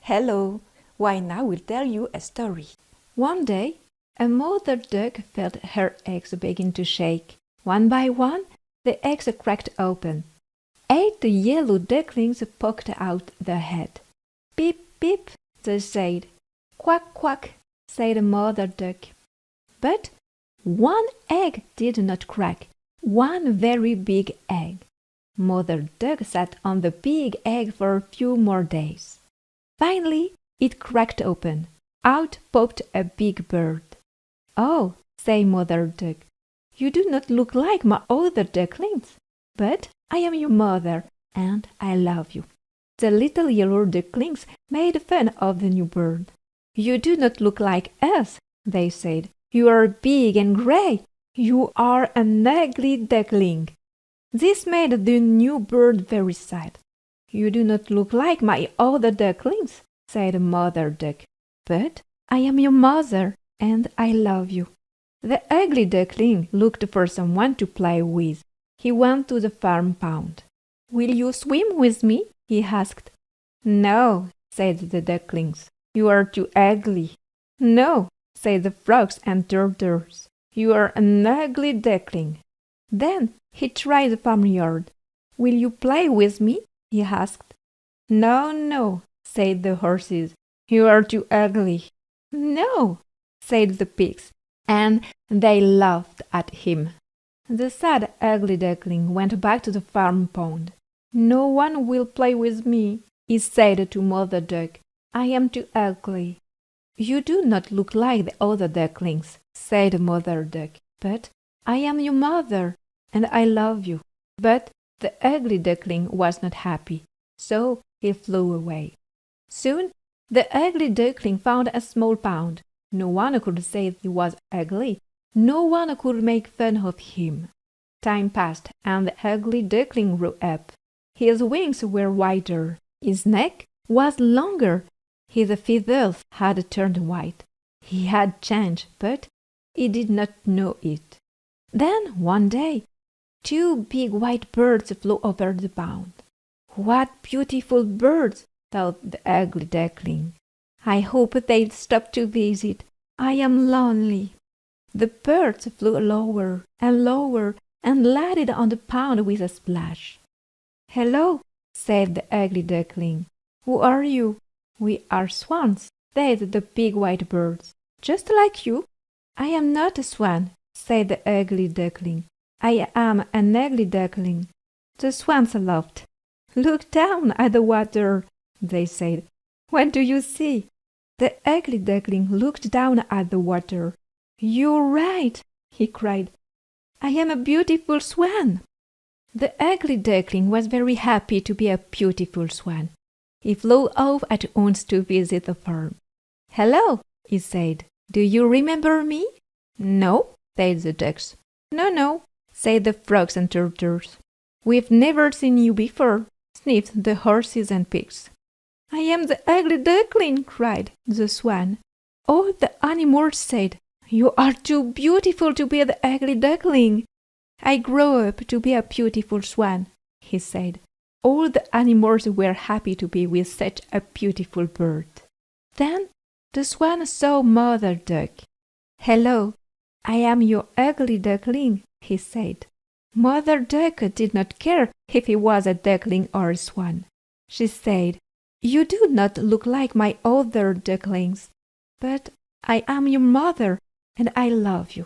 Hello, why now we'll tell you a story. One day, a mother duck felt her eggs begin to shake. One by one, the eggs cracked open. 8 yellow ducklings poked out their head. Peep, peep, they said. Quack, quack, said Mother Duck. But one egg did not crack, one very big egg. Mother Duck sat on the big egg for a few more days. Finally, it cracked open. Out popped a big bird. "Oh," said Mother Duck, "you do not look like my other ducklings, but I am your mother, and I love you." The little yellow ducklings made fun of the new bird. "You do not look like us," they said. "You are big and gray. You are an ugly duckling." This made the new bird very sad. "You do not look like my other ducklings," said Mother Duck, "but I am your mother, and I love you." The ugly duckling looked for someone to play with. He went to the farm pond. "Will you swim with me?" he asked. "No," said the ducklings. "You are too ugly." "No," said the frogs and turtles. "You are an ugly duckling." Then he tried the farmyard. "Will you play with me?" he asked. "No, no," said the horses. "You are too ugly." "No," said the pigs, and they laughed at him. The sad, ugly duckling went back to the farm pond. "No one will play with me," he said to Mother Duck. "I am too ugly." "You do not look like the other ducklings," said Mother Duck, "but I am your mother, and I love you." But the ugly duckling was not happy, so he flew away. Soon the ugly duckling found a small pond. No one could say he was ugly. No one could make fun of him. Time passed, and the ugly duckling grew up. His wings were wider. His neck was longer. His feathers had turned white. He had changed, but he did not know it. Then, one day, 2 big white birds flew over the pond. "What beautiful birds!" thought the ugly duckling. "I hope they'll stop to visit. I am lonely." The birds flew lower and lower and landed on the pond with a splash. "Hello," said the ugly duckling. "Who are you?" "We are swans," said the big white birds. "Just like you." "I am not a swan," said the ugly duckling. "I am an ugly duckling." The swans laughed. "Look down at the water," they said. "What do you see?" The ugly duckling looked down at the water. "You're right," he cried. "I am a beautiful swan." The ugly duckling was very happy to be a beautiful swan. He flew off at once to visit the farm. "Hello," he said. "Do you remember me?" "No," said the ducks. "No, no," said the frogs and turtles. "We've never seen you before," sniffed the horses and pigs. "I am the ugly duckling," cried the swan. All the animals said, "You are too beautiful to be the ugly duckling." "I grow up to be a beautiful swan," he said. All the animals were happy to be with such a beautiful bird. Then the swan saw Mother Duck. "Hello, I am your ugly duckling," he said. Mother Duck did not care if he was a duckling or a swan. She said, "You do not look like my other ducklings, but I am your mother, and I love you."